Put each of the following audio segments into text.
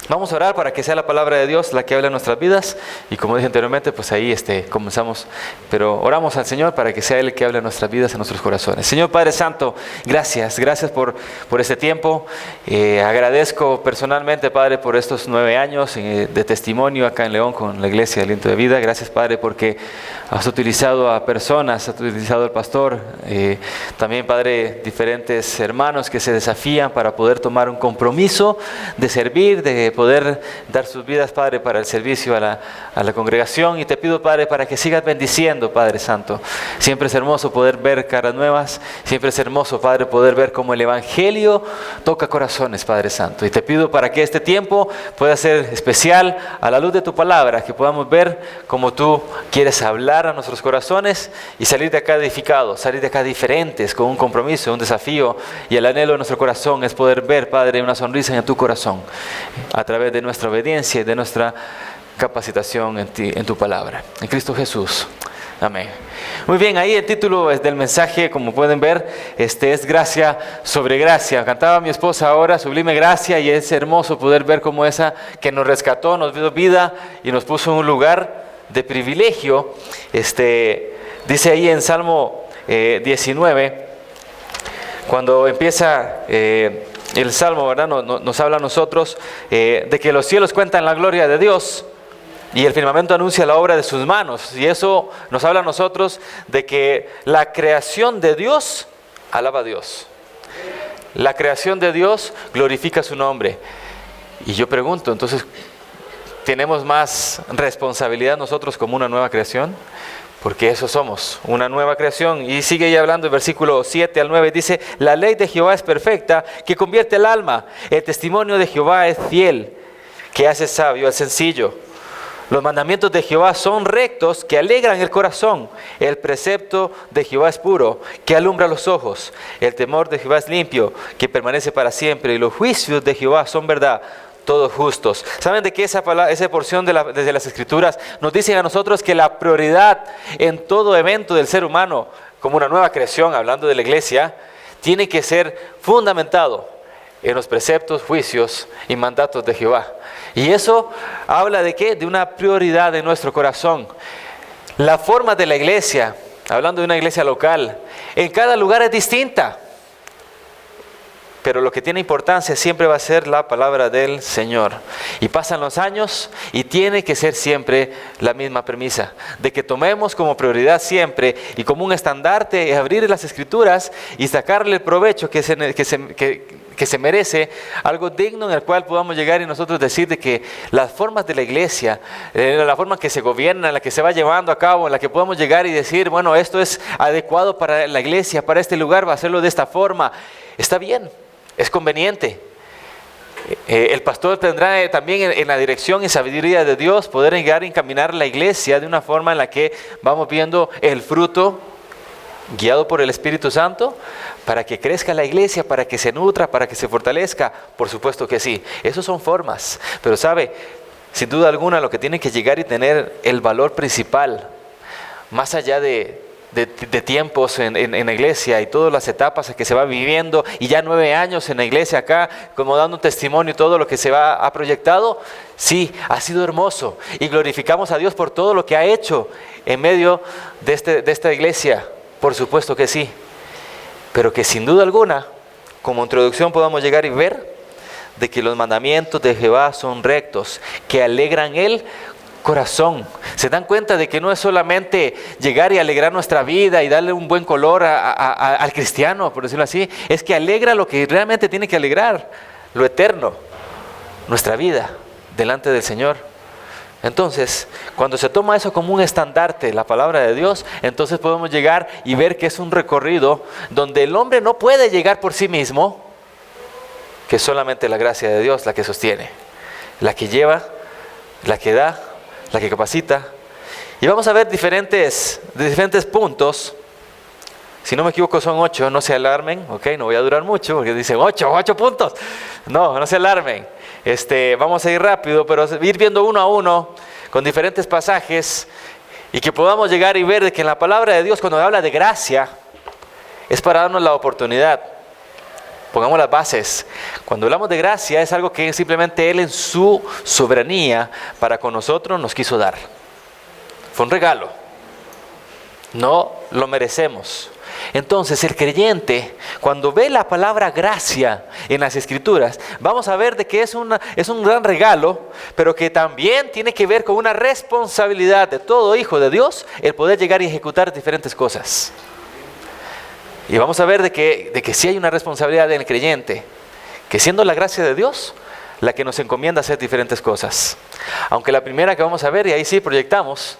Vamos a orar para que sea la palabra de Dios la que hable en nuestras vidas. Y como dije anteriormente, pues ahí comenzamos. Pero oramos al Señor para que sea Él el que hable en nuestras vidas, en nuestros corazones. Señor Padre Santo, gracias por este tiempo. Agradezco personalmente, Padre, por estos 9 años de testimonio acá en León con la Iglesia de Aliento de Vida. Gracias, Padre, porque has utilizado a personas, has utilizado al pastor. También, Padre, diferentes hermanos que se desafían para poder tomar un compromiso de servir, de poder dar sus vidas, Padre, para el servicio a la congregación. Y te pido, Padre, para que sigas bendiciendo, Padre Santo. Siempre es hermoso poder ver caras nuevas. Siempre es hermoso, Padre, poder ver cómo el Evangelio toca corazones, Padre Santo. Y te pido para que este tiempo pueda ser especial a la luz de tu palabra, que podamos ver cómo tú quieres hablar a nuestros corazones y salir de acá edificados, salir de acá diferentes, con un compromiso, un desafío. Y el anhelo de nuestro corazón es poder ver, Padre, una sonrisa en tu corazón, a través de nuestra obediencia y de nuestra capacitación en ti, en tu palabra. En Cristo Jesús. Amén. Muy bien, ahí el título del mensaje, como pueden ver, es gracia sobre gracia. Cantaba mi esposa ahora, sublime gracia, y es hermoso poder ver cómo esa que nos rescató, nos dio vida y nos puso en un lugar de privilegio. Dice ahí en Salmo 19, cuando empieza el Salmo, ¿verdad? Nos habla a nosotros de que los cielos cuentan la gloria de Dios y el firmamento anuncia la obra de sus manos. Y eso nos habla a nosotros de que la creación de Dios alaba a Dios. La creación de Dios glorifica su nombre. Y yo pregunto, entonces, ¿tenemos más responsabilidad nosotros como una nueva creación? Porque eso somos, una nueva creación. Y sigue ahí hablando el versículo 7 al 9. Dice: la ley de Jehová es perfecta, que convierte el alma. El testimonio de Jehová es fiel, que hace sabio al sencillo. Los mandamientos de Jehová son rectos, que alegran el corazón. El precepto de Jehová es puro, que alumbra los ojos. El temor de Jehová es limpio, que permanece para siempre. Y los juicios de Jehová son verdad, todos justos. ¿Saben de qué esa porción desde las Escrituras nos dicen a nosotros que la prioridad en todo evento del ser humano, como una nueva creación, hablando de la iglesia, tiene que ser fundamentado en los preceptos, juicios y mandatos de Jehová? Y eso habla de ¿qué? De una prioridad en nuestro corazón. La forma de la iglesia, hablando de una iglesia local, en cada lugar es distinta. Pero lo que tiene importancia siempre va a ser la palabra del Señor. Y pasan los años y tiene que ser siempre la misma premisa, de que tomemos como prioridad siempre y como un estandarte abrir las Escrituras y sacarle el provecho que se merece, algo digno en el cual podamos llegar y nosotros decir de que las formas de la iglesia, la forma en que se gobierna, en la que se va llevando a cabo, en la que podamos llegar y decir, bueno, esto es adecuado para la iglesia, para este lugar, va a hacerlo de esta forma, está bien. Es conveniente. El pastor tendrá también en la dirección y sabiduría de Dios poder llegar a encaminar la iglesia de una forma en la que vamos viendo el fruto guiado por el Espíritu Santo para que crezca la iglesia, para que se nutra, para que se fortalezca. Por supuesto que sí. Esas son formas. Pero sabe, sin duda alguna lo que tiene que llegar y tener el valor principal, más allá de tiempos en la iglesia y todas las etapas que se va viviendo, y ya 9 años en la iglesia acá, como dando un testimonio y todo lo que se ha proyectado, sí, ha sido hermoso y glorificamos a Dios por todo lo que ha hecho en medio de esta iglesia, por supuesto que sí, pero que sin duda alguna, como introducción podamos llegar y ver de que los mandamientos de Jehová son rectos, que alegran el corazón. Se dan cuenta de que no es solamente llegar y alegrar nuestra vida y darle un buen color al cristiano, por decirlo así, es que alegra lo que realmente tiene que alegrar, lo eterno, nuestra vida delante del Señor. Entonces, cuando se toma eso como un estandarte, la palabra de Dios, entonces podemos llegar y ver que es un recorrido donde el hombre no puede llegar por sí mismo, que es solamente la gracia de Dios la que sostiene, la que lleva, la que da, la que capacita. Y vamos a ver diferentes puntos. Si no me equivoco son 8, no se alarmen, ok, no voy a durar mucho porque dicen 8 puntos. No se alarmen. Vamos a ir rápido, pero ir viendo uno a uno con diferentes pasajes y que podamos llegar y ver de que en la palabra de Dios, cuando habla de gracia, es para darnos la oportunidad Pongamos las bases. Cuando hablamos de gracia es algo que simplemente Él en su soberanía para con nosotros nos quiso dar. Fue un regalo. No lo merecemos. Entonces el creyente, cuando ve la palabra gracia en las Escrituras, vamos a ver de que es un gran regalo, pero que también tiene que ver con una responsabilidad de todo hijo de Dios, el poder llegar y ejecutar diferentes cosas. Y vamos a ver de que sí hay una responsabilidad en el creyente, que siendo la gracia de Dios, la que nos encomienda hacer diferentes cosas. Aunque la primera que vamos a ver, y ahí sí proyectamos,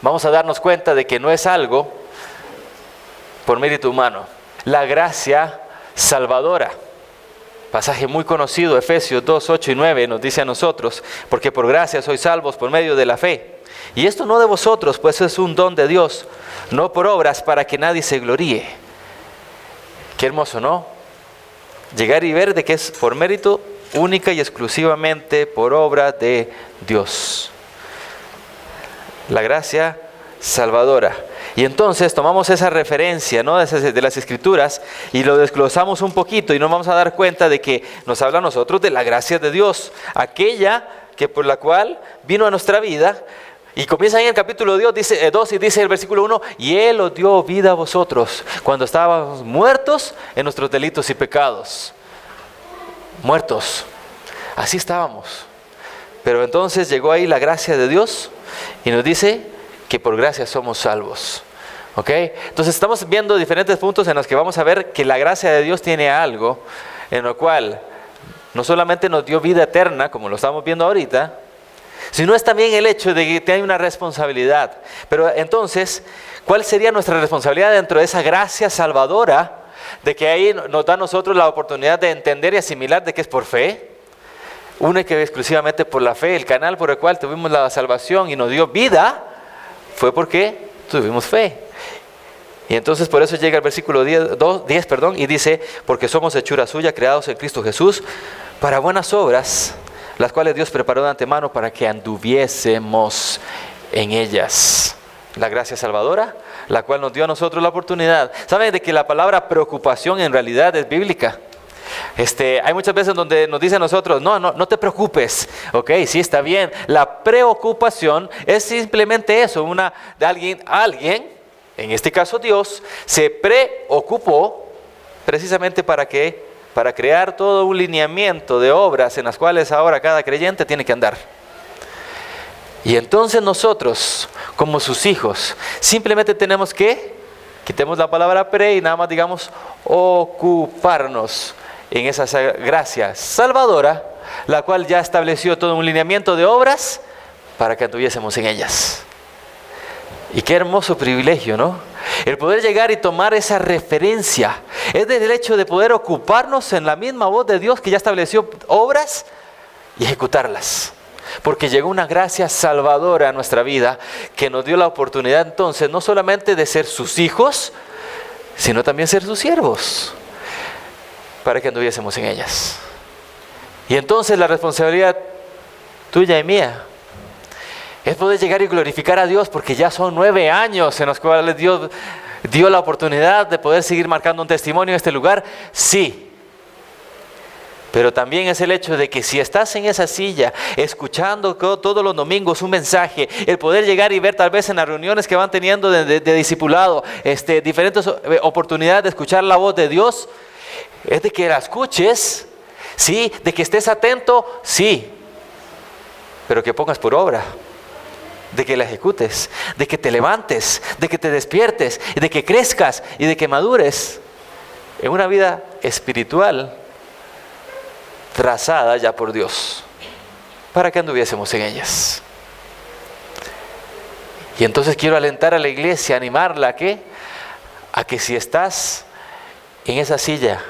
vamos a darnos cuenta de que no es algo por mérito humano. La gracia salvadora. Pasaje muy conocido, Efesios 2, 8 y 9 nos dice a nosotros, porque por gracia sois salvos por medio de la fe. Y esto no de vosotros, pues es un don de Dios, no por obras para que nadie se gloríe. Qué hermoso, ¿no? Llegar y ver de que es por mérito única y exclusivamente por obra de Dios. La gracia salvadora. Y entonces tomamos esa referencia, ¿no?, de las Escrituras y lo desglosamos un poquito y nos vamos a dar cuenta de que nos habla a nosotros de la gracia de Dios, aquella que por la cual vino a nuestra vida. Y comienza ahí en el capítulo 2 y dice el versículo 1, y Él os dio vida a vosotros cuando estábamos muertos en nuestros delitos y pecados. Muertos, así estábamos. Pero entonces llegó ahí la gracia de Dios y nos dice que por gracia somos salvos. ¿Ok? Entonces estamos viendo diferentes puntos en los que vamos a ver que la gracia de Dios tiene algo en lo cual no solamente nos dio vida eterna, como lo estamos viendo ahorita, sino es también el hecho de que hay una responsabilidad. Pero entonces, ¿cuál sería nuestra responsabilidad dentro de esa gracia salvadora? De que ahí nos da a nosotros la oportunidad de entender y asimilar de que es por fe. Única y exclusivamente por la fe. El canal por el cual tuvimos la salvación y nos dio vida fue porque tuvimos fe. Y entonces por eso llega el versículo 10, y dice, porque somos hechura suya, creados en Cristo Jesús, para buenas obras, las cuales Dios preparó de antemano para que anduviésemos en ellas. La gracia salvadora, la cual nos dio a nosotros la oportunidad. ¿Saben de que la palabra preocupación en realidad es bíblica? Hay muchas veces donde nos dicen a nosotros, no te preocupes, ok, sí está bien. La preocupación es simplemente eso, de alguien, en este caso Dios, se preocupó precisamente para crear todo un lineamiento de obras en las cuales ahora cada creyente tiene que andar. Y entonces nosotros, como sus hijos, simplemente tenemos que, quitemos la palabra pre y nada más digamos ocuparnos en esa gracia salvadora, la cual ya estableció todo un lineamiento de obras para que anduviésemos en ellas. Y qué hermoso privilegio, ¿no? El poder llegar y tomar esa referencia. Es del hecho de poder ocuparnos en la misma voz de Dios que ya estableció obras y ejecutarlas. Porque llegó una gracia salvadora a nuestra vida que nos dio la oportunidad entonces no solamente de ser sus hijos, sino también ser sus siervos, para que anduviésemos en ellas. Y entonces la responsabilidad tuya y mía es poder llegar y glorificar a Dios, porque ya son 9 años en los cuales Dios dio la oportunidad de poder seguir marcando un testimonio en este lugar, sí. Pero también es el hecho de que si estás en esa silla, escuchando todos los domingos un mensaje, el poder llegar y ver tal vez en las reuniones que van teniendo de discipulado, diferentes oportunidades de escuchar la voz de Dios, es de que la escuches, sí, de que estés atento, sí, pero que pongas por obra, de que la ejecutes, de que te levantes, de que te despiertes, de que crezcas y de que madures en una vida espiritual trazada ya por Dios, para que anduviésemos en ellas. Y entonces quiero alentar a la iglesia, animarla a que si estás en esa silla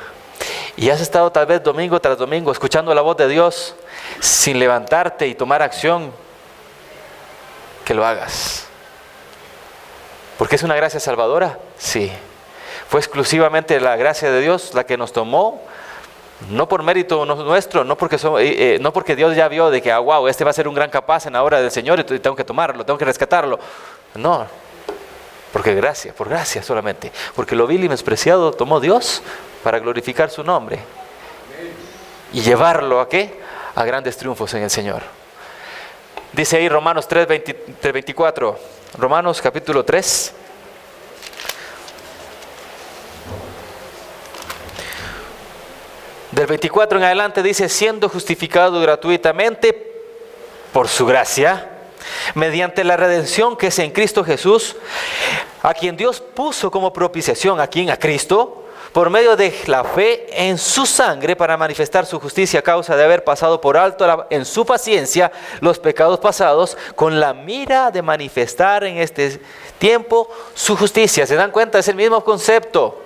y has estado tal vez domingo tras domingo escuchando la voz de Dios sin levantarte y tomar acción, que lo hagas. ¿Porque es una gracia salvadora? Sí. Fue exclusivamente la gracia de Dios la que nos tomó, no por mérito nuestro, no porque Dios ya vio de que, wow, este va a ser un gran capaz en la obra del Señor y tengo que tomarlo, tengo que rescatarlo. No, porque por gracia solamente. Porque lo vil y menospreciado tomó Dios para glorificar su nombre y llevarlo ¿a qué? A grandes triunfos en el Señor. Dice ahí Romanos 3:24, Romanos capítulo 3. Del 24 en adelante dice, siendo justificado gratuitamente por su gracia, mediante la redención que es en Cristo Jesús, a quien Dios puso como propiciación, ¿a quién? A Cristo, por medio de la fe en su sangre, para manifestar su justicia a causa de haber pasado por alto en su paciencia los pecados pasados, con la mira de manifestar en este tiempo su justicia. ¿Se dan cuenta? Es el mismo concepto.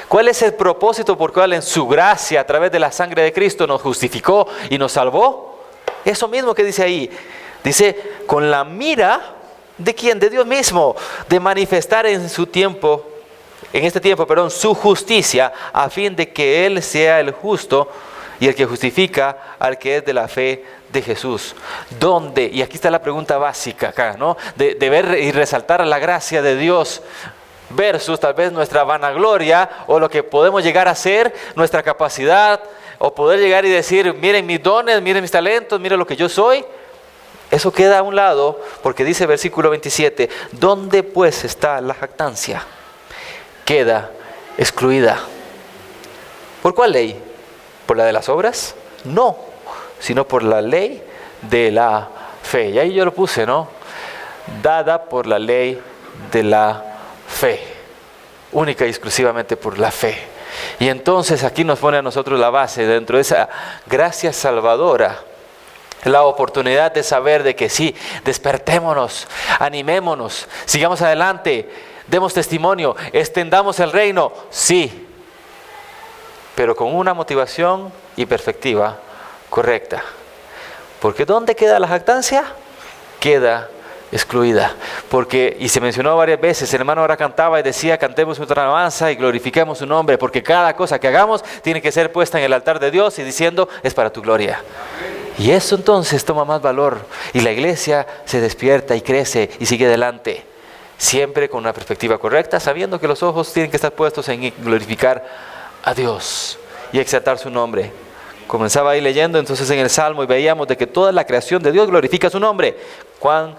¿Cuál es el propósito por cual en su gracia, a través de la sangre de Cristo, nos justificó y nos salvó? Eso mismo que dice ahí. Dice, con la mira de ¿quién? De Dios mismo, de manifestar en este tiempo, su justicia, a fin de que Él sea el justo y el que justifica al que es de la fe de Jesús. ¿Dónde? Y aquí está la pregunta básica acá, ¿no? De ver y resaltar la gracia de Dios versus tal vez nuestra vanagloria o lo que podemos llegar a ser, nuestra capacidad, o poder llegar y decir, miren mis dones, miren mis talentos, miren lo que yo soy. Eso queda a un lado, porque dice versículo 27, ¿dónde pues está la jactancia? Queda excluida. ¿Por cuál ley? ¿Por la de las obras? No, sino por la ley de la fe. Y ahí yo lo puse, ¿no? Dada por la ley de la fe, única y exclusivamente por la fe. Y entonces aquí nos pone a nosotros la base, dentro de esa gracia salvadora, la oportunidad de saber de que sí, despertémonos, animémonos, sigamos adelante, demos testimonio, extendamos el reino, sí, pero con una motivación y perspectiva correcta. Porque ¿dónde queda la jactancia? Queda excluida. Porque, y se mencionó varias veces, el hermano ahora cantaba y decía, cantemos nuestra alabanza y glorifiquemos su nombre, porque cada cosa que hagamos tiene que ser puesta en el altar de Dios y diciendo, es para tu gloria. Y eso entonces toma más valor y la iglesia se despierta y crece y sigue adelante, siempre con una perspectiva correcta, sabiendo que los ojos tienen que estar puestos en glorificar a Dios y exaltar su nombre. Comenzaba ahí leyendo entonces en el Salmo y veíamos de que toda la creación de Dios glorifica su nombre. ¿Cuán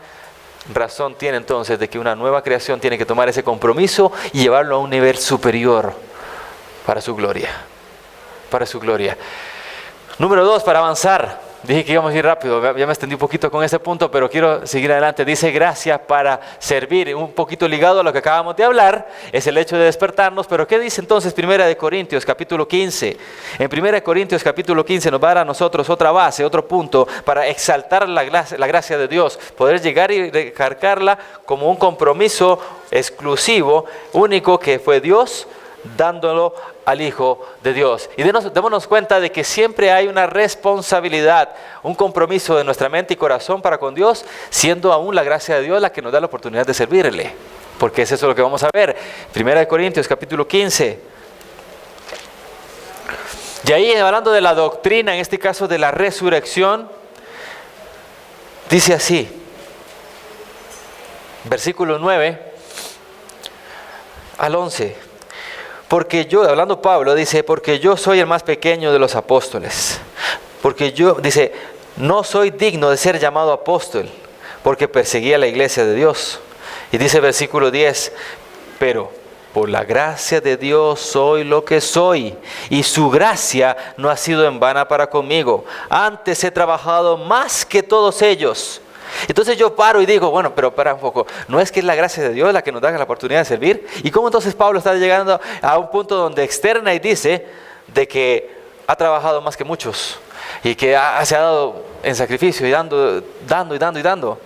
razón tiene entonces de que una nueva creación tiene que tomar ese compromiso y llevarlo a un nivel superior para su gloria? Para su gloria. Número 2, para avanzar. Dije que íbamos a ir rápido, ya me extendí un poquito con ese punto, pero quiero seguir adelante. Dice gracia para servir, un poquito ligado a lo que acabamos de hablar, es el hecho de despertarnos. Pero ¿qué dice entonces 1 Corintios capítulo 15? En 1 Corintios capítulo 15 nos va a dar a nosotros otra base, otro punto para exaltar la gracia de Dios, poder llegar y recargarla como un compromiso exclusivo, único, que fue Dios dándolo al Hijo de Dios. Y démonos cuenta de que siempre hay una responsabilidad, un compromiso de nuestra mente y corazón para con Dios, siendo aún la gracia de Dios la que nos da la oportunidad de servirle, porque es eso lo que vamos a ver. 1 Corintios capítulo 15. Y ahí, hablando de la doctrina, en este caso de la resurrección, dice así, versículo 9 al 11. Porque yo, hablando Pablo, dice, porque yo soy el más pequeño de los apóstoles. Porque yo, dice, no soy digno de ser llamado apóstol, porque perseguía la iglesia de Dios. Y dice versículo 10, pero por la gracia de Dios soy lo que soy, y su gracia no ha sido en vana para conmigo. Antes he trabajado más que todos ellos. Entonces yo paro y digo, bueno, pero para un poco, ¿no es que es la gracia de Dios la que nos da la oportunidad de servir? ¿Y cómo entonces Pablo está llegando a un punto donde externa y dice de que ha trabajado más que muchos y que se ha dado en sacrificio y dando?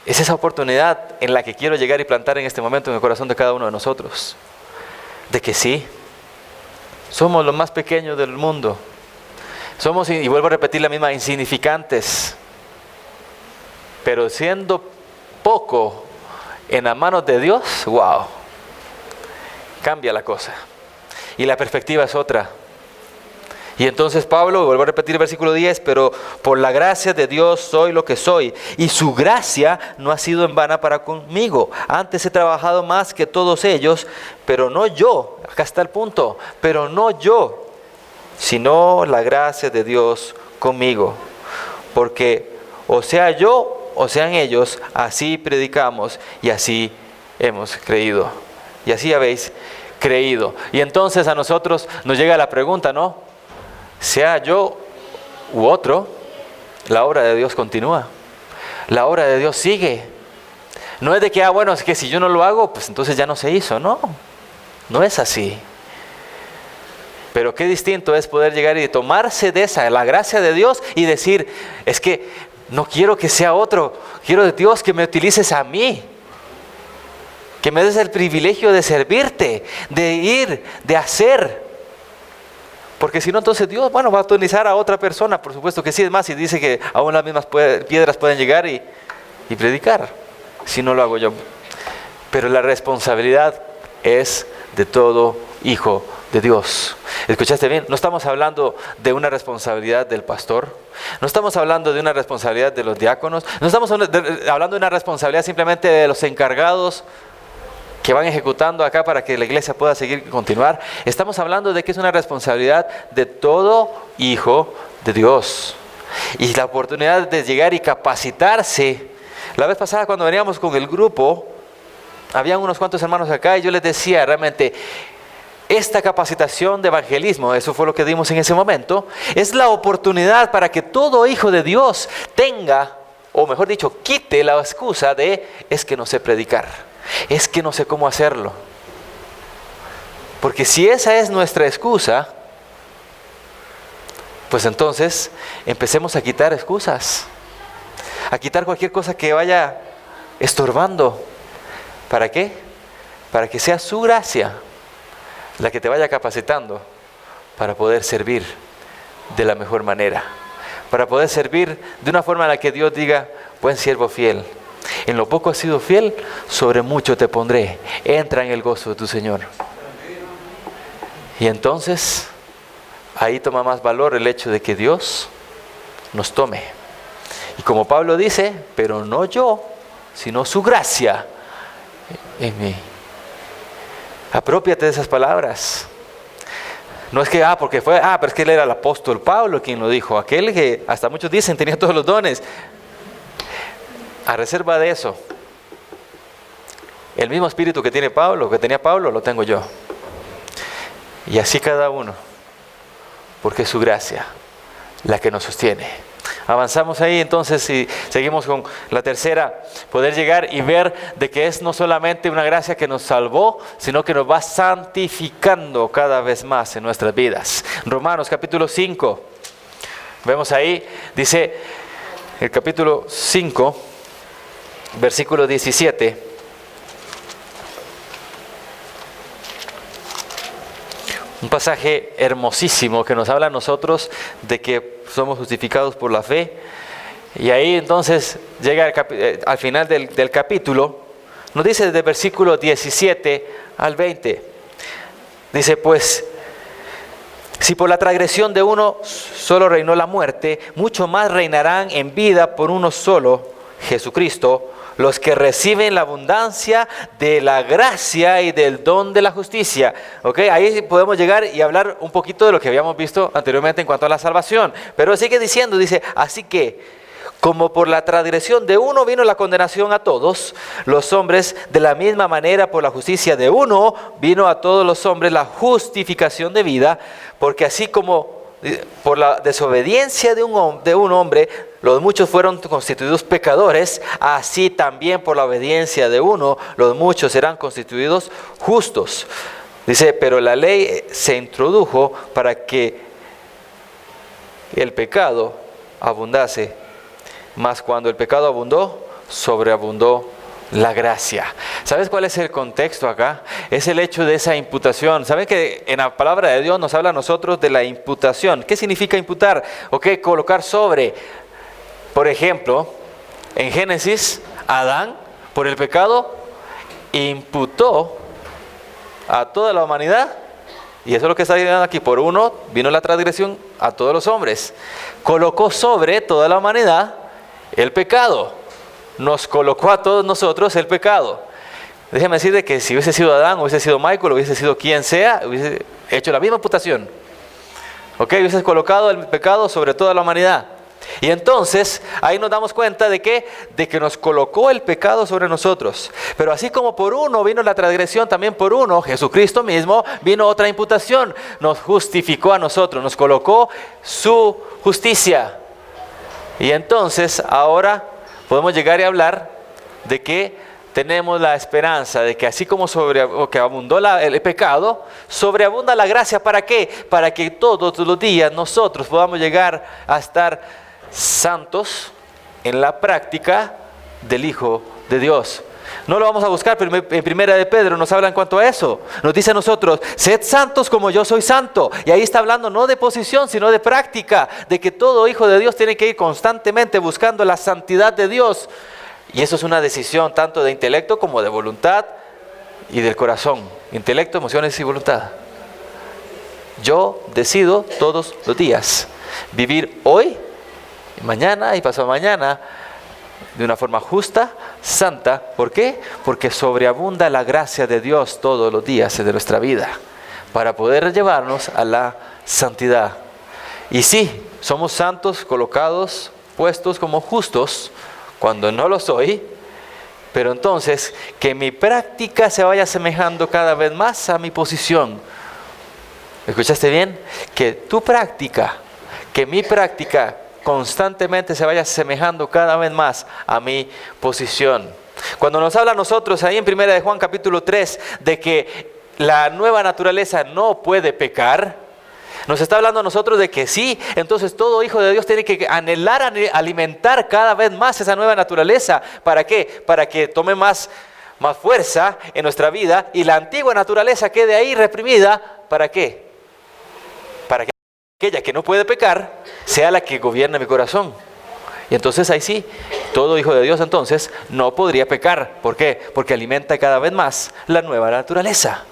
Es esa oportunidad en la que quiero llegar y plantar en este momento en el corazón de cada uno de nosotros, de que sí, somos los más pequeños del mundo, somos, y vuelvo a repetir la misma, insignificantes. Pero siendo poco en las manos de Dios, wow, cambia la cosa. Y la perspectiva es otra. Y entonces Pablo, vuelvo a repetir el versículo 10, pero por la gracia de Dios soy lo que soy, y su gracia no ha sido en vana para conmigo. Antes he trabajado más que todos ellos, pero no yo, acá está el punto, pero no yo, sino la gracia de Dios conmigo. Porque o sea yo, o sean ellos, así predicamos y así hemos creído. Y así habéis creído. Y entonces a nosotros nos llega la pregunta, ¿no? Sea yo u otro, la obra de Dios continúa. La obra de Dios sigue. No es de que, bueno, es que si yo no lo hago, pues entonces ya no se hizo. No, no es así. Pero qué distinto es poder llegar y tomarse de esa, la gracia de Dios, y decir, es que no quiero que sea otro, quiero de Dios que me utilices a mí. Que me des el privilegio de servirte, de ir, de hacer. Porque si no, entonces Dios, va a utilizar a otra persona, por supuesto que sí. Es más, y dice que aún las mismas piedras pueden llegar y predicar, si no lo hago yo. Pero la responsabilidad es de todo hijo de Dios. ¿Escuchaste bien? No estamos hablando de una responsabilidad del pastor. No estamos hablando de una responsabilidad de los diáconos. No estamos hablando de una responsabilidad simplemente de los encargados que van ejecutando acá para que la iglesia pueda seguir y continuar. Estamos hablando de que es una responsabilidad de todo hijo de Dios. Y la oportunidad de llegar y capacitarse. La vez pasada cuando veníamos con el grupo, habían unos cuantos hermanos acá y yo les decía realmente, esta capacitación de evangelismo, eso fue lo que dimos en ese momento, es la oportunidad para que todo hijo de Dios tenga, o mejor dicho, quite la excusa de, es que no sé predicar. Es que no sé cómo hacerlo. Porque si esa es nuestra excusa, pues entonces empecemos a quitar excusas, a quitar cualquier cosa que vaya estorbando. ¿Para qué? Para que sea su gracia la que te vaya capacitando para poder servir de la mejor manera, para poder servir de una forma en la que Dios diga, buen siervo fiel. En lo poco has sido fiel, sobre mucho te pondré. Entra en el gozo de tu Señor. Y entonces, ahí toma más valor el hecho de que Dios nos tome. Y como Pablo dice, pero no yo, sino su gracia en mí. Aprópiate de esas palabras. No es que, porque fue, pero es que él era el apóstol Pablo quien lo dijo. Aquel que hasta muchos dicen tenía todos los dones. A reserva de eso, el mismo espíritu que tiene Pablo, que tenía Pablo, lo tengo yo. Y así cada uno, porque es su gracia la que nos sostiene. Avanzamos ahí entonces y seguimos con la tercera, poder llegar y ver de que es no solamente una gracia que nos salvó, sino que nos va santificando cada vez más en nuestras vidas. Romanos capítulo 5, vemos ahí, dice el capítulo 5, versículo 17. Un pasaje hermosísimo que nos habla a nosotros de que somos justificados por la fe. Y ahí entonces llega al final del capítulo, nos dice desde el versículo 17 al 20. Dice, pues, si por la transgresión de uno solo reinó la muerte, mucho más reinarán en vida por uno solo, Jesucristo, los que reciben la abundancia de la gracia y del don de la justicia. ¿Okay? Ahí podemos llegar y hablar un poquito de lo que habíamos visto anteriormente en cuanto a la salvación. Pero sigue diciendo, dice, así que, como por la transgresión de uno vino la condenación a todos los hombres, de la misma manera por la justicia de uno vino a todos los hombres la justificación de vida, porque así como por la desobediencia de un hombre, los muchos fueron constituidos pecadores, así también por la obediencia de uno, los muchos serán constituidos justos. Dice, pero la ley se introdujo para que el pecado abundase, mas cuando el pecado abundó, sobreabundó la gracia. ¿Sabes cuál es el contexto acá? Es el hecho de esa imputación. ¿Saben que en la palabra de Dios nos habla a nosotros de la imputación? ¿Qué significa imputar? Colocar sobre. Por ejemplo, en Génesis, Adán, por el pecado, imputó a toda la humanidad Y eso es lo que está diciendo aquí. Por uno vino la transgresión a todos los hombres. Colocó sobre toda la humanidad el pecado. Nos colocó a todos nosotros el pecado. Déjame decirle que si hubiese sido Adán, hubiese sido Michael, hubiese sido quien sea, hubiese hecho la misma imputación. ¿Ok? Hubiese colocado el pecado sobre toda la humanidad. Y entonces ahí nos damos cuenta de que nos colocó el pecado sobre nosotros. Pero así como por uno vino la transgresión, también por uno, Jesucristo mismo, vino otra imputación. Nos justificó a nosotros, nos colocó su justicia. Y entonces ahora podemos llegar y hablar de que tenemos la esperanza de que así como que abundó el pecado, sobreabunda la gracia. ¿Para qué? Para que todos los días nosotros podamos llegar a estar santos en la práctica del Hijo de Dios. No lo vamos a buscar, pero en Primera de Pedro nos habla en cuanto a eso. Nos dice a nosotros, sed santos como yo soy santo. Y ahí está hablando no de posición, sino de práctica, de que todo hijo de Dios tiene que ir constantemente buscando la santidad de Dios. Y eso es una decisión tanto de intelecto como de voluntad y del corazón. Intelecto, emociones y voluntad. Yo decido todos los días vivir hoy, mañana y pasado mañana de una forma justa, santa. ¿Por qué? Porque sobreabunda la gracia de Dios todos los días de nuestra vida para poder llevarnos a la santidad. Y sí, somos santos, colocados, puestos como justos cuando no lo soy, pero entonces que mi práctica se vaya asemejando cada vez más a mi posición. ¿Escuchaste bien? Que tu práctica, que mi práctica constantemente se vaya asemejando cada vez más a mi posición. Cuando nos habla a nosotros ahí en 1 de Juan capítulo 3 de que la nueva naturaleza no puede pecar, nos está hablando a nosotros de que sí, entonces todo hijo de Dios tiene que anhelar, alimentar cada vez más esa nueva naturaleza. ¿Para qué? Para que tome más fuerza en nuestra vida y la antigua naturaleza quede ahí reprimida. ¿Para qué? Para que aquella que no puede pecar sea la que gobierne mi corazón. Y entonces ahí sí, todo hijo de Dios entonces no podría pecar. ¿Por qué? Porque alimenta cada vez más la nueva naturaleza.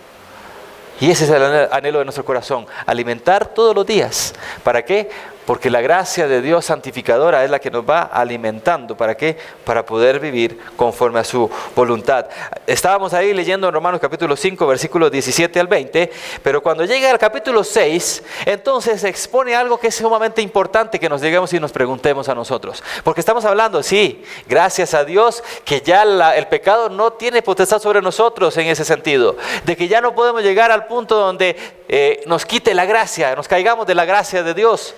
Y ese es el anhelo de nuestro corazón, alimentar todos los días. ¿Para qué? Porque la gracia de Dios santificadora es la que nos va alimentando. ¿Para qué? Para poder vivir conforme a su voluntad. Estábamos ahí leyendo en Romanos capítulo 5, versículos 17 al 20, pero cuando llega al capítulo 6, entonces se expone algo que es sumamente importante que nos lleguemos y nos preguntemos a nosotros. Porque estamos hablando, sí, gracias a Dios, que ya el pecado no tiene potestad sobre nosotros en ese sentido. De que ya no podemos llegar al punto donde nos quite la gracia, nos caigamos de la gracia de Dios.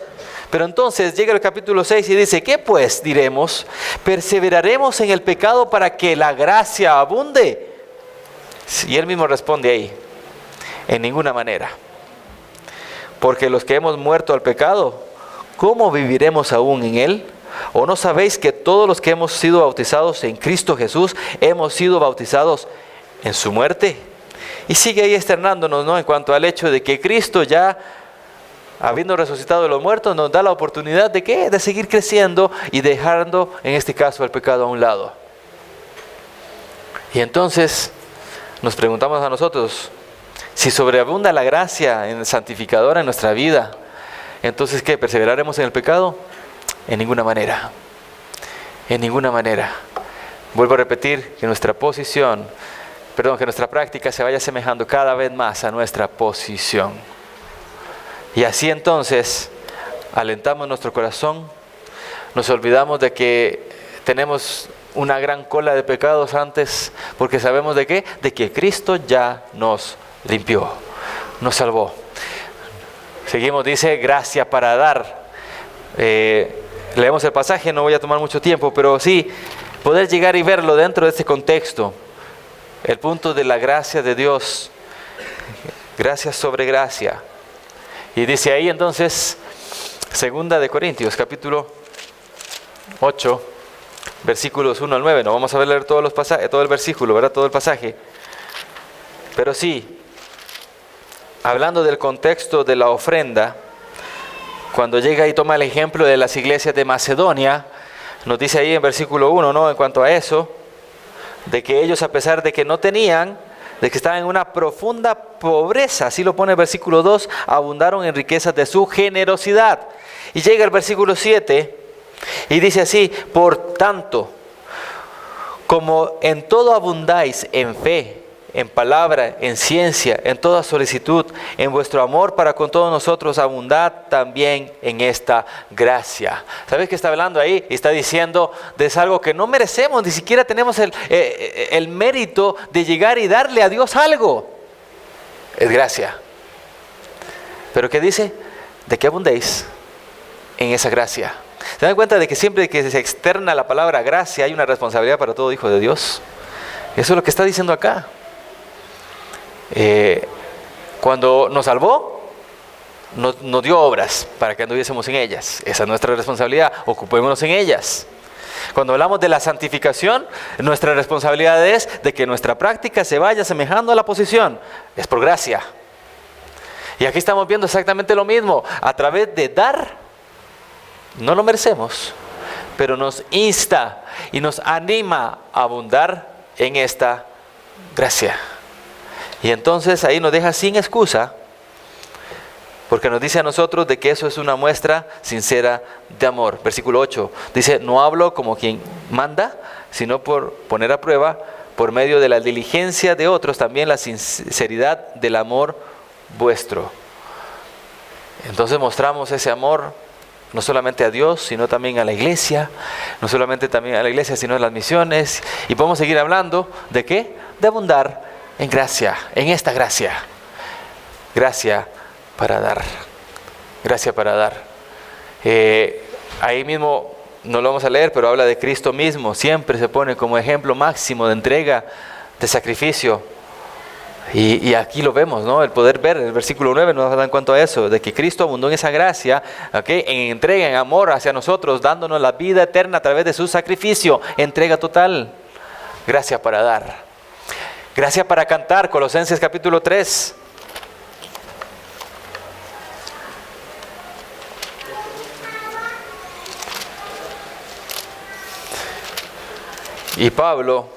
Pero entonces llega el capítulo 6 y dice, ¿qué pues diremos? ¿Perseveraremos en el pecado para que la gracia abunde? Y él mismo responde ahí, en ninguna manera. Porque los que hemos muerto al pecado, ¿cómo viviremos aún en él? ¿O no sabéis que todos los que hemos sido bautizados en Cristo Jesús, hemos sido bautizados en su muerte? Y sigue ahí externándonos, ¿no?, en cuanto al hecho de que Cristo ya, habiendo resucitado de los muertos, nos da la oportunidad de ¿qué? De seguir creciendo y dejando, en este caso, el pecado a un lado. Y entonces nos preguntamos a nosotros, si sobreabunda la gracia santificadora en nuestra vida, entonces ¿qué? ¿Perseveraremos en el pecado? En ninguna manera. En ninguna manera. Vuelvo a repetir que nuestra práctica se vaya asemejando cada vez más a nuestra posición. Y así entonces alentamos nuestro corazón, nos olvidamos de que tenemos una gran cola de pecados antes, porque sabemos de qué, de que Cristo ya nos limpió, nos salvó. Seguimos, dice, gracia para dar. Leemos el pasaje, no voy a tomar mucho tiempo, pero sí, poder llegar y verlo dentro de este contexto. El punto de la gracia de Dios, gracia sobre gracia. Y dice ahí entonces, 2 de Corintios, capítulo 8, versículos 1 al 9. No vamos a leer todos los pasajes, todo el versículo, ¿verdad? Todo el pasaje. Pero sí, hablando del contexto de la ofrenda, cuando llega y toma el ejemplo de las iglesias de Macedonia, nos dice ahí en versículo 1, ¿no?, en cuanto a eso, de que ellos, a pesar de que no tenían de que estaban en una profunda pobreza. Así lo pone el versículo 2, abundaron en riquezas de su generosidad. Y llega el versículo 7 y dice así: por tanto, como en todo abundáis en fe, en palabra, en ciencia, en toda solicitud, en vuestro amor para con todos nosotros, abundad también en esta gracia. ¿Sabes qué está hablando ahí? Está diciendo de algo que no merecemos, ni siquiera tenemos el mérito de llegar y darle a Dios algo. Es gracia. ¿Pero qué dice? De que abundéis en esa gracia. ¿Se dan cuenta de que siempre que se externa la palabra gracia hay una responsabilidad para todo hijo de Dios? Eso es lo que está diciendo acá. Cuando nos salvó, nos dio obras para que anduviésemos en ellas. Esa es nuestra responsabilidad, ocupémonos en ellas. Cuando hablamos de la santificación, nuestra responsabilidad es de que nuestra práctica se vaya asemejando a la posición. Es por gracia. Y aquí estamos viendo exactamente lo mismo. A través de dar, no lo merecemos, pero nos insta y nos anima a abundar en esta gracia. Y entonces ahí nos deja sin excusa, porque nos dice a nosotros de que eso es una muestra sincera de amor. Versículo 8 dice: no hablo como quien manda, sino por poner a prueba, por medio de la diligencia de otros, también la sinceridad del amor vuestro. Entonces mostramos ese amor no solamente a Dios, sino también a la iglesia, no solamente también a la iglesia, sino a las misiones. Y podemos seguir hablando de ¿qué? De abundar en gracia, en esta gracia. Gracia para dar. Gracia para dar. Ahí mismo no lo vamos a leer, pero habla de Cristo mismo. Siempre se pone como ejemplo máximo de entrega, de sacrificio. Y aquí lo vemos, ¿no? El poder ver, el versículo 9 nos da en cuanto a eso, de que Cristo abundó en esa gracia, ¿okay? En entrega, en amor hacia nosotros, dándonos la vida eterna a través de su sacrificio, entrega total. Gracia para dar. Gracia para cantar, Colosenses capítulo 3. Y Pablo,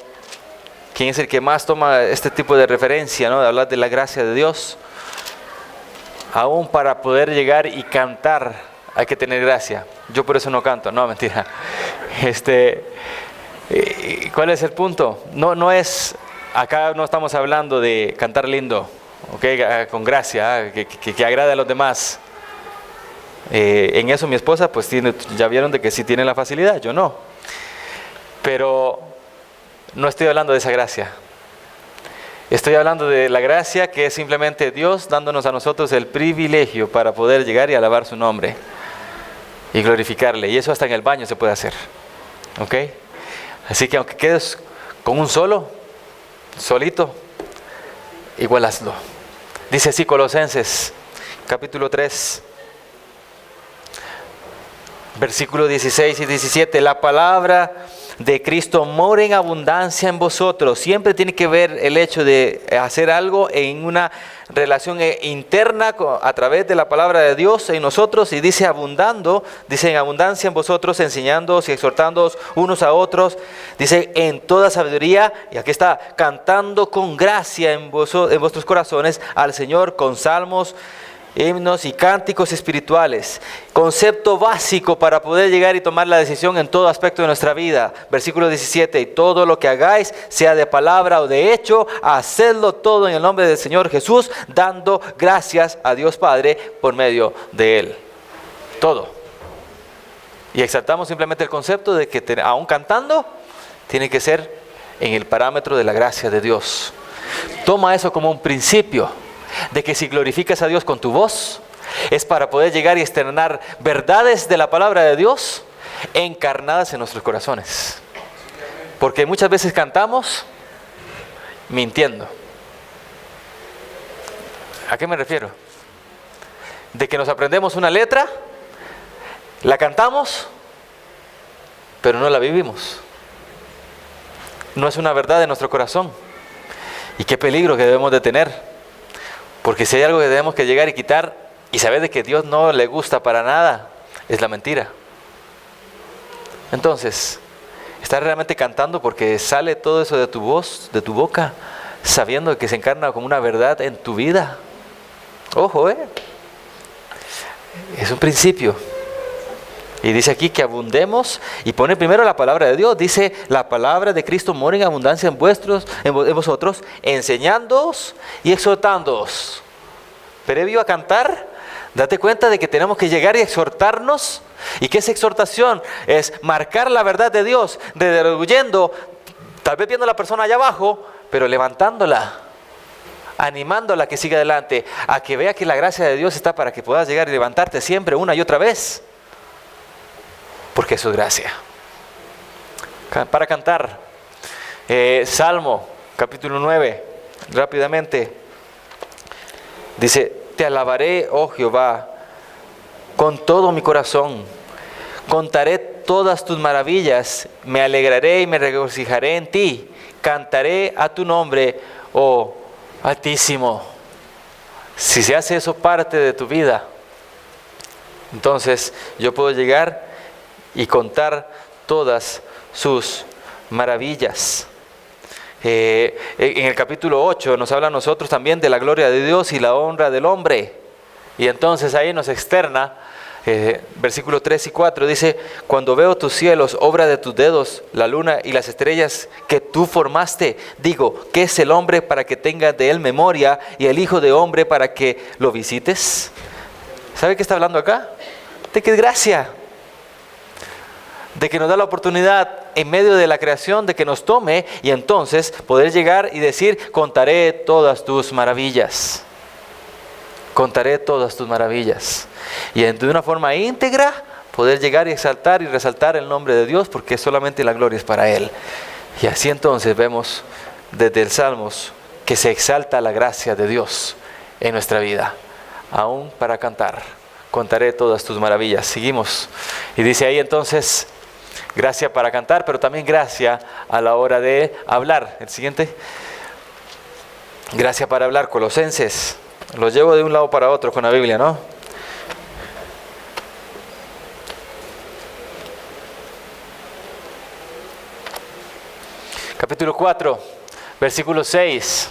quien es el que más toma este tipo de referencia, ¿no? De hablar de la gracia de Dios, aún para poder llegar y cantar hay que tener gracia. Yo por eso no canto, no, mentira. ¿Cuál es el punto? No es... Acá no estamos hablando de cantar lindo, ¿okay? Con gracia, que agrade a los demás. En eso mi esposa, pues ya vieron de que sí tiene la facilidad, yo no. Pero no estoy hablando de esa gracia. Estoy hablando de la gracia que es simplemente Dios dándonos a nosotros el privilegio para poder llegar y alabar su nombre y glorificarle. Y eso hasta en el baño se puede hacer. ¿Ok? Así que aunque quedes con un solito, igual hazlo. Dice así Colosenses, capítulo 3, versículo 16 y 17. La palabra de Cristo mora en abundancia en vosotros. Siempre tiene que ver el hecho de hacer algo en una relación interna a través de la palabra de Dios en nosotros. Y dice abundando, dice en abundancia en vosotros, enseñándoos y exhortándoos unos a otros. Dice en toda sabiduría, y aquí está, cantando con gracia en vuestros corazones al Señor con salmos, himnos y cánticos espirituales. Concepto básico para poder llegar y tomar la decisión en todo aspecto de nuestra vida. Versículo 17. Y todo lo que hagáis, sea de palabra o de hecho, hacedlo todo en el nombre del Señor Jesús, dando gracias a Dios Padre por medio de Él. Todo. Y exaltamos simplemente el concepto de que aún cantando, tiene que ser en el parámetro de la gracia de Dios. Toma eso como un principio. De que si glorificas a Dios con tu voz, es para poder llegar y externar verdades de la palabra de Dios encarnadas en nuestros corazones. Porque muchas veces cantamos mintiendo. ¿A qué me refiero? De que nos aprendemos una letra, la cantamos, pero no la vivimos. No es una verdad de nuestro corazón. Y qué peligro que debemos de tener. Porque si hay algo que tenemos que llegar y quitar y saber de que Dios no le gusta para nada, es la mentira. Entonces, ¿estás realmente cantando porque sale todo eso de tu voz, de tu boca? sabiendo que se encarna como una verdad en tu vida. Ojo, es un principio. Y dice aquí que abundemos, y pone primero la palabra de Dios. Dice, la palabra de Cristo mora en abundancia en vosotros, enseñándoos y exhortándoos. Previo a cantar, date cuenta de que tenemos que llegar y exhortarnos. ¿Y qué es exhortación? Es marcar la verdad de Dios, redarguyendo, tal vez viendo a la persona allá abajo, pero levantándola, animándola a que siga adelante, a que vea que la gracia de Dios está para que puedas llegar y levantarte siempre una y otra vez. Porque eso es gracia. Para cantar, Salmo, capítulo 9, rápidamente. Dice, te alabaré, oh Jehová, con todo mi corazón. Contaré todas tus maravillas. Me alegraré y me regocijaré en ti. Cantaré a tu nombre, oh Altísimo. Si se hace eso parte de tu vida, entonces yo puedo llegar y contar todas sus maravillas. En el capítulo 8 nos habla a nosotros también de la gloria de Dios y la honra del hombre. Y entonces ahí nos externa, versículos 3 y 4, dice, cuando veo tus cielos, obra de tus dedos, la luna y las estrellas que tú formaste, digo, ¿qué es el hombre para que tenga de él memoria y el hijo de hombre para que lo visites? ¿Sabe qué está hablando acá? De que es gracia. De que nos da la oportunidad en medio de la creación de que nos tome y entonces poder llegar y decir, contaré todas tus maravillas. Contaré todas tus maravillas. Y de una forma íntegra poder llegar y exaltar y resaltar el nombre de Dios, porque solamente la gloria es para Él. Y así entonces vemos desde el Salmos que se exalta la gracia de Dios en nuestra vida, aún para cantar. Contaré todas tus maravillas. Seguimos. Y dice ahí entonces, gracia para cantar, pero también gracia a la hora de hablar. El siguiente. Gracia para hablar, Colosenses. Lo llevo de un lado para otro con la Biblia, ¿no? Capítulo 4, versículo 6.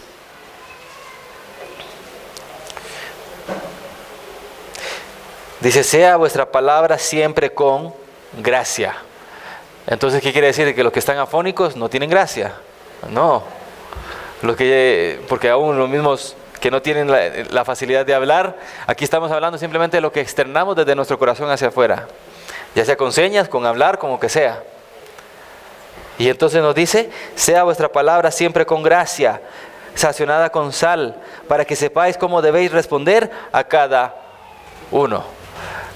Dice, sea vuestra palabra siempre con gracia. Entonces, ¿qué quiere decir? ¿Que los que están afónicos no tienen gracia? No. Porque aún los mismos que no tienen la facilidad de hablar, aquí estamos hablando simplemente de lo que externamos desde nuestro corazón hacia afuera. Ya sea con señas, con hablar, como que sea. Y entonces nos dice, sea vuestra palabra siempre con gracia, sazonada con sal, para que sepáis cómo debéis responder a cada uno.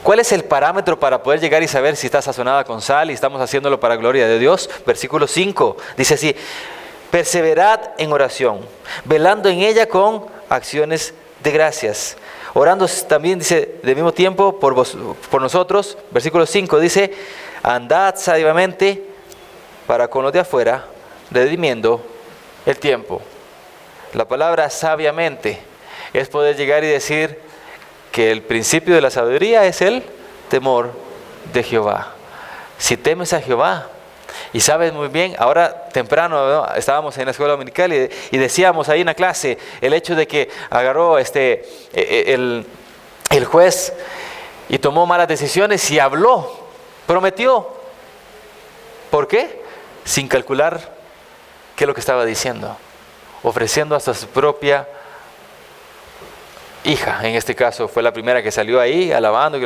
¿Cuál es el parámetro para poder llegar y saber si está sazonada con sal y estamos haciéndolo para gloria de Dios? Versículo 5, dice así, perseverad en oración, velando en ella con acciones de gracias. Orando también, dice, del mismo tiempo por nosotros. Versículo 5 dice, andad sabiamente para con los de afuera, redimiendo el tiempo. La palabra sabiamente es poder llegar y decir que el principio de la sabiduría es el temor de Jehová. Si temes a Jehová, y sabes muy bien, ahora temprano, ¿no? Estábamos en la escuela dominical y decíamos ahí en la clase el hecho de que agarró el juez y tomó malas decisiones y habló, prometió. ¿Por qué? Sin calcular qué es lo que estaba diciendo, ofreciendo hasta su propia hija. En este caso fue la primera que salió ahí alabando,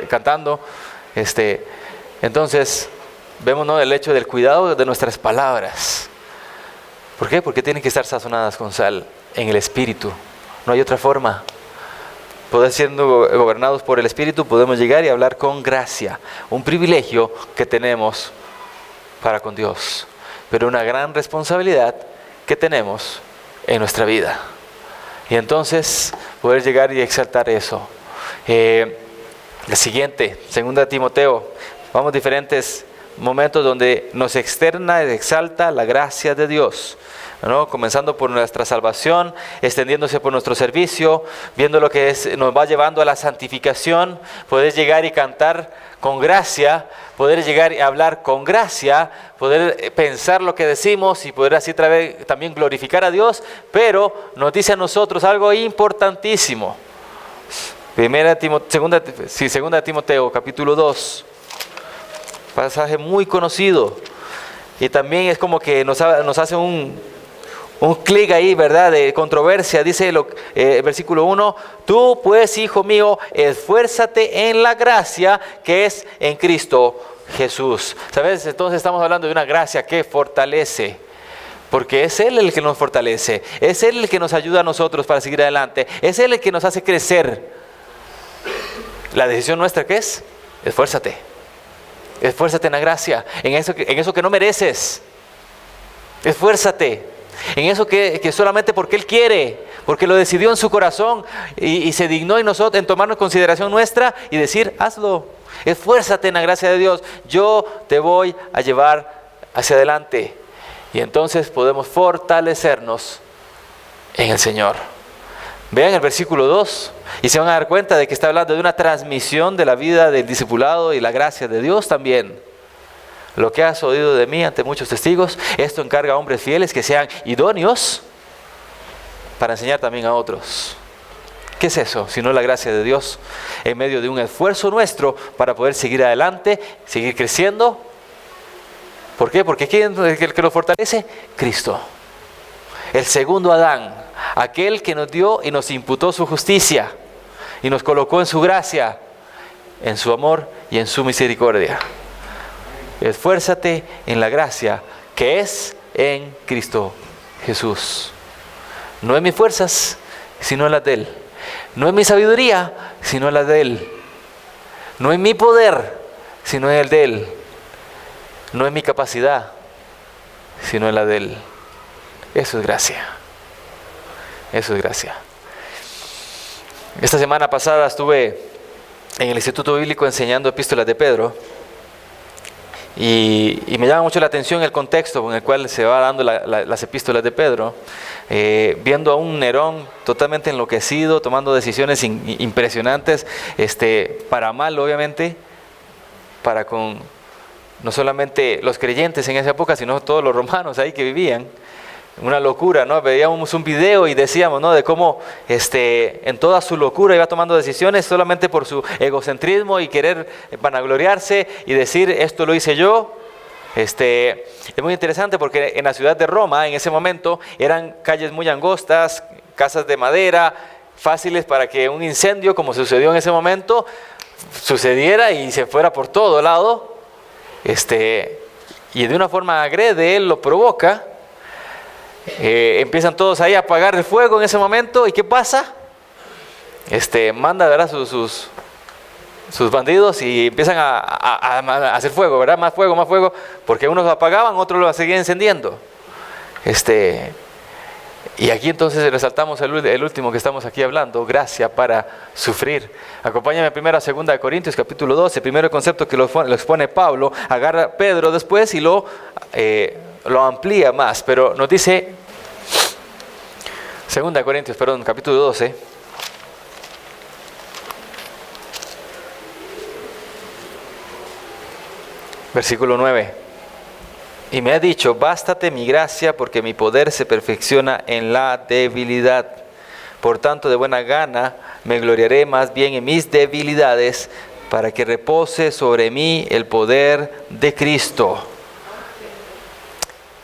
cantando. Entonces vemos, ¿no?, el hecho del cuidado de nuestras palabras. ¿Por qué? Porque tienen que estar sazonadas con sal en el Espíritu. No hay otra forma. Siendo gobernados por el Espíritu, podemos llegar y hablar con gracia. Un privilegio que tenemos para con Dios, pero una gran responsabilidad que tenemos en nuestra vida. Y entonces poder llegar y exaltar eso. El siguiente, 2 Timoteo. Vamos diferentes momentos donde nos externa y exalta la gracia de Dios, ¿no? Comenzando por nuestra salvación, extendiéndose por nuestro servicio, viendo lo que nos va llevando a la santificación, poder llegar y cantar con gracia, poder llegar y hablar con gracia, poder pensar lo que decimos y poder así también glorificar a Dios, pero nos dice a nosotros algo importantísimo. Segunda Timoteo, capítulo 2, pasaje muy conocido, y también es como que nos hace un clic ahí, ¿verdad?, de controversia. Dice versículo 1, tú pues, hijo mío, esfuérzate en la gracia que es en Cristo Jesús. ¿Sabes? Entonces estamos hablando de una gracia que fortalece, porque es Él el que nos fortalece, es Él el que nos ayuda a nosotros para seguir adelante, es Él el que nos hace crecer. La decisión nuestra, ¿qué es? Esfuérzate. Esfuérzate en la gracia, en eso que no mereces. Esfuérzate en eso que solamente porque Él quiere, porque lo decidió en su corazón y se dignó en tomarnos en consideración nuestra y decir, hazlo. Esfuérzate en la gracia de Dios. Yo te voy a llevar hacia adelante. Y entonces podemos fortalecernos en el Señor. Vean el versículo 2 y se van a dar cuenta de que está hablando de una transmisión de la vida del discipulado y la gracia de Dios también. Lo que has oído de mí ante muchos testigos, esto encarga a hombres fieles que sean idóneos para enseñar también a otros. ¿Qué es eso? Sino la gracia de Dios en medio de un esfuerzo nuestro para poder seguir adelante, seguir creciendo. ¿Por qué? Porque ¿quién es el que nos fortalece? Cristo. El segundo Adán, aquel que nos dio y nos imputó su justicia y nos colocó en su gracia, en su amor y en su misericordia. Esfuérzate en la gracia que es en Cristo Jesús. No en mis fuerzas, sino en las de Él. No en mi sabiduría, sino en las de Él. No en mi poder, sino en el de Él. No en mi capacidad, sino en la de Él. Eso es gracia. Eso es gracia. Esta semana pasada estuve en el Instituto Bíblico enseñando epístolas de Pedro. Y me llama mucho la atención el contexto con el cual se va dando las epístolas de Pedro, viendo a un Nerón totalmente enloquecido, tomando decisiones impresionantes, para mal obviamente, para con no solamente los creyentes en esa época, sino todos los romanos ahí que vivían. Una locura, ¿no? Veíamos un video y decíamos, ¿no?, de cómo en toda su locura iba tomando decisiones solamente por su egocentrismo y querer vanagloriarse y decir, esto lo hice yo. Es muy interesante porque en la ciudad de Roma, en ese momento, eran calles muy angostas, casas de madera, fáciles para que un incendio, como sucedió en ese momento, sucediera y se fuera por todo lado. Y de una forma agrede, él lo provoca. Empiezan todos ahí a apagar el fuego en ese momento. ¿Y qué pasa? Manda, ¿verdad?, sus bandidos y empiezan a hacer fuego, ¿verdad? Más fuego, porque unos lo apagaban, otros lo seguían encendiendo. Y aquí entonces resaltamos el último que estamos aquí hablando, gracia para sufrir. Acompáñame primero a 2 Corintios capítulo 12, el primer concepto que lo expone Pablo, agarra Pedro después y lo amplía más, pero nos dice 2 Corintios, capítulo 12, versículo 9. Y me ha dicho, bástate mi gracia, porque mi poder se perfecciona en la debilidad. Por tanto, de buena gana me gloriaré más bien en mis debilidades, para que repose sobre mí el poder de Cristo.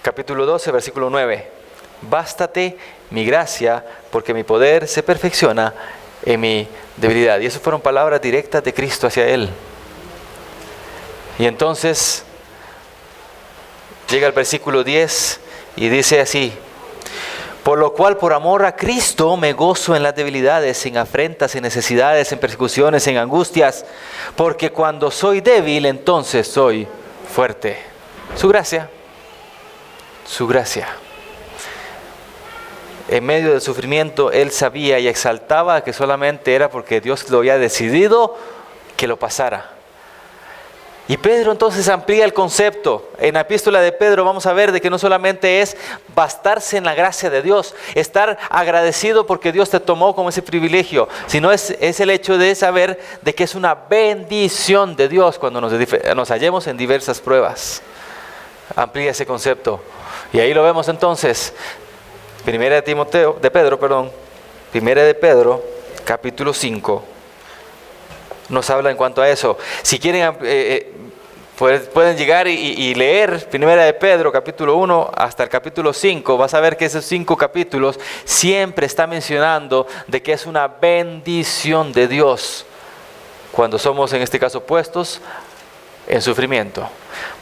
Capítulo 12, versículo 9. Bástate mi gracia, porque mi poder se perfecciona en mi debilidad. Y esas fueron palabras directas de Cristo hacia Él. Y entonces llega el versículo 10 y dice así: por lo cual, por amor a Cristo, me gozo en las debilidades, en afrentas, en necesidades, en persecuciones, en angustias, porque cuando soy débil, entonces soy fuerte. Su gracia. En medio del sufrimiento, él sabía y exaltaba que solamente era porque Dios lo había decidido que lo pasara. Y Pedro entonces amplía el concepto. En la epístola de Pedro vamos a ver de que no solamente es bastarse en la gracia de Dios, estar agradecido porque Dios te tomó como ese privilegio, sino es el hecho de saber de que es una bendición de Dios cuando nos hallemos en diversas pruebas. Amplía ese concepto. Y ahí lo vemos entonces. Primera de Pedro, capítulo 5. Nos habla en cuanto a eso. Si quieren, pueden llegar y leer Primera de Pedro, capítulo 1 hasta el capítulo 5. Vas a ver que esos 5 capítulos siempre está mencionando de que es una bendición de Dios cuando somos, en este caso, puestos en sufrimiento.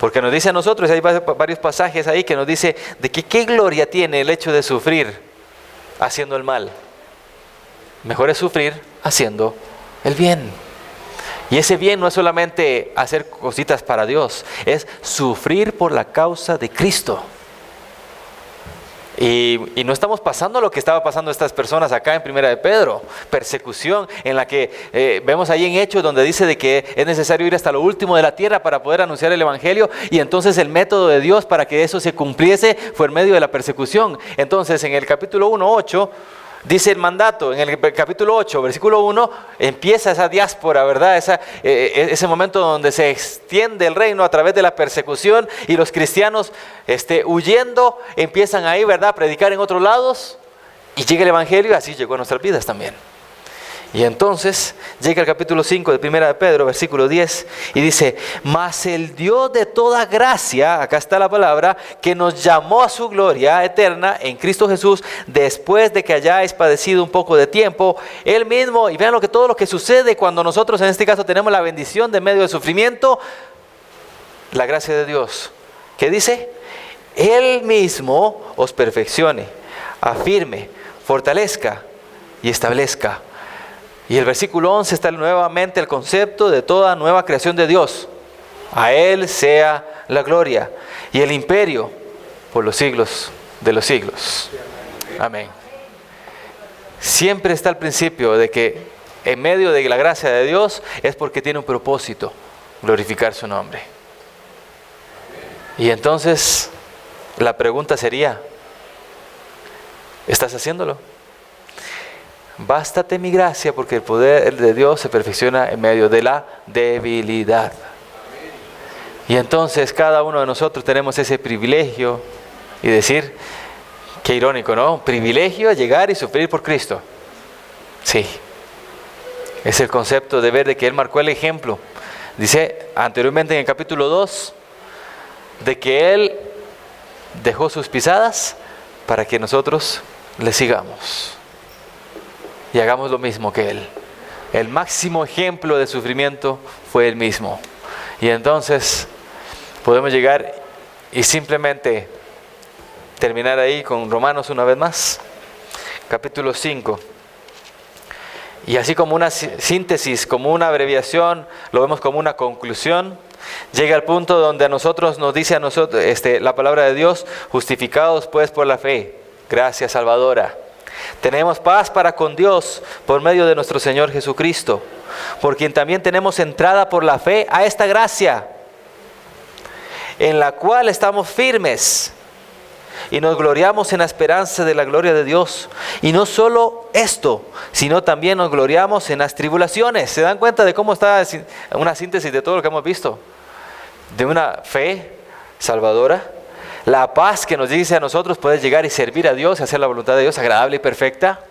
Porque nos dice a nosotros, hay varios pasajes ahí que nos dice de que qué gloria tiene el hecho de sufrir haciendo el mal. Mejor es sufrir haciendo el bien. Y ese bien no es solamente hacer cositas para Dios, es sufrir por la causa de Cristo. Y no estamos pasando lo que estaba pasando estas personas acá en Primera de Pedro, persecución en la que vemos ahí en Hechos donde dice de que es necesario ir hasta lo último de la tierra para poder anunciar el Evangelio, y entonces el método de Dios para que eso se cumpliese fue en medio de la persecución. Entonces en el capítulo 1:8 dice el mandato, en el capítulo 8, versículo 1, empieza esa diáspora, ¿verdad? Ese momento donde se extiende el reino a través de la persecución y los cristianos huyendo, empiezan ahí, ¿verdad?, a predicar en otros lados y llega el Evangelio, y así llegó a nuestras vidas también. Y entonces llega el capítulo 5 de Primera de Pedro, versículo 10, y dice: mas el Dios de toda gracia, acá está la palabra, que nos llamó a su gloria eterna en Cristo Jesús, después de que hayáis padecido un poco de tiempo, Él mismo, y vean todo lo que sucede cuando nosotros en este caso tenemos la bendición de medio del sufrimiento, la gracia de Dios. ¿Qué dice? Él mismo os perfeccione, afirme, fortalezca y establezca. Y el versículo 11 está nuevamente el concepto de toda nueva creación de Dios. A Él sea la gloria y el imperio por los siglos de los siglos. Amén. Siempre está el principio de que en medio de la gracia de Dios es porque tiene un propósito: glorificar su nombre. Y entonces la pregunta sería: ¿estás haciéndolo? Bástate mi gracia, porque el poder de Dios se perfecciona en medio de la debilidad. Y entonces cada uno de nosotros tenemos ese privilegio, y decir, qué irónico, ¿no? Privilegio a llegar y sufrir por Cristo. Sí, es el concepto de ver de que Él marcó el ejemplo. Dice anteriormente en el capítulo 2 de que Él dejó sus pisadas para que nosotros le sigamos y hagamos lo mismo que Él. El máximo ejemplo de sufrimiento fue Él mismo. Y entonces podemos llegar y simplemente terminar ahí con Romanos una vez más, capítulo 5. Y así como una síntesis, como una abreviación, lo vemos como una conclusión. Llega al punto donde a nosotros nos dice la palabra de Dios: justificados pues por la fe, gracia salvadora. Tenemos paz para con Dios por medio de nuestro Señor Jesucristo, por quien también tenemos entrada por la fe a esta gracia, en la cual estamos firmes y nos gloriamos en la esperanza de la gloria de Dios. Y no solo esto, sino también nos gloriamos en las tribulaciones. ¿Se dan cuenta de cómo está una síntesis de todo lo que hemos visto? De una fe salvadora, la paz que nos dice a nosotros poder llegar y servir a Dios y hacer la voluntad de Dios agradable y perfecta.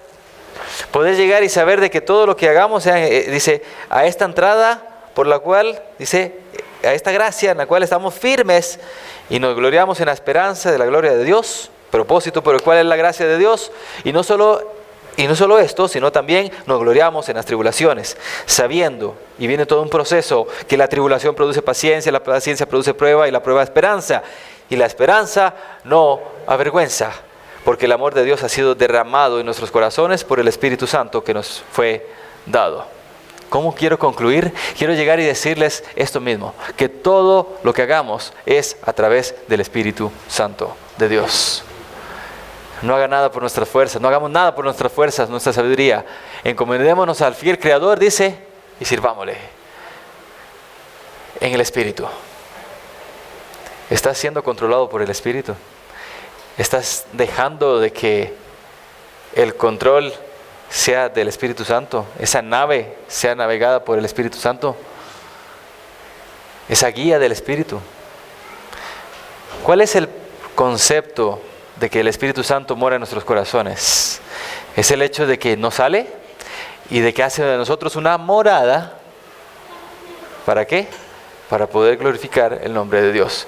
Poder llegar y saber de que todo lo que hagamos, dice, a esta entrada por la cual, dice, a esta gracia en la cual estamos firmes y nos gloriamos en la esperanza de la gloria de Dios, propósito por el cual es la gracia de Dios. Y no solo esto, sino también nos gloriamos en las tribulaciones, sabiendo, y viene todo un proceso, que la tribulación produce paciencia, la paciencia produce prueba, y la prueba esperanza. Y la esperanza no avergüenza, porque el amor de Dios ha sido derramado en nuestros corazones por el Espíritu Santo que nos fue dado. ¿Cómo quiero concluir? Quiero llegar y decirles esto mismo: que todo lo que hagamos es a través del Espíritu Santo de Dios. No haga nada por nuestras fuerzas, no hagamos nada por nuestras fuerzas, nuestra sabiduría. Encomendémonos al fiel Creador, dice, y sirvámosle. en el Espíritu. ¿Estás siendo controlado por el Espíritu? ¿Estás dejando de que el control sea del Espíritu Santo? ¿Esa nave sea navegada por el Espíritu Santo? ¿Esa guía del Espíritu? ¿Cuál es el concepto de que el Espíritu Santo mora en nuestros corazones? Es el hecho de que no sale y de que hace de nosotros una morada. ¿Para qué? Para poder glorificar el nombre de Dios.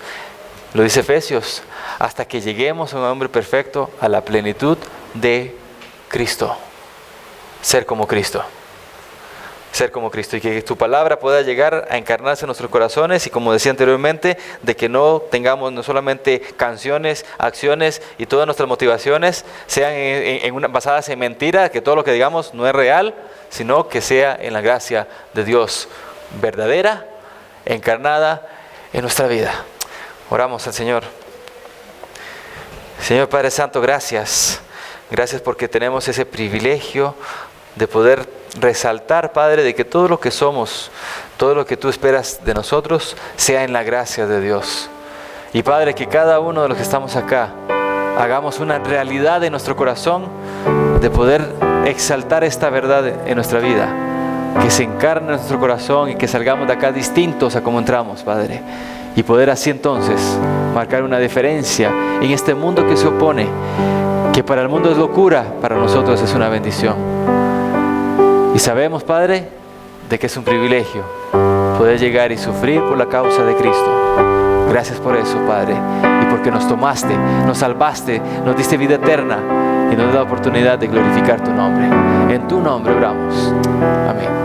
Lo dice Efesios, hasta que lleguemos a un hombre perfecto, a la plenitud de Cristo. Ser como Cristo. Ser como Cristo, y que tu palabra pueda llegar a encarnarse en nuestros corazones, y como decía anteriormente, de que no tengamos no solamente canciones, acciones y todas nuestras motivaciones sean basadas en mentira, que todo lo que digamos no es real, sino que sea en la gracia de Dios verdadera, encarnada en nuestra vida. Oramos al Señor. Señor Padre Santo, gracias. Gracias porque tenemos ese privilegio de poder resaltar, Padre, de que todo lo que somos, todo lo que tú esperas de nosotros, sea en la gracia de Dios. Y Padre, que cada uno de los que estamos acá, hagamos una realidad en nuestro corazón de poder exaltar esta verdad en nuestra vida. Que se encarne en nuestro corazón y que salgamos de acá distintos a como entramos, Padre. Y poder así entonces marcar una diferencia en este mundo que se opone, que para el mundo es locura, para nosotros es una bendición. Y sabemos, Padre, de que es un privilegio poder llegar y sufrir por la causa de Cristo. Gracias por eso, Padre, y porque nos tomaste, nos salvaste, nos diste vida eterna y nos da la oportunidad de glorificar tu nombre. En tu nombre oramos. Amén.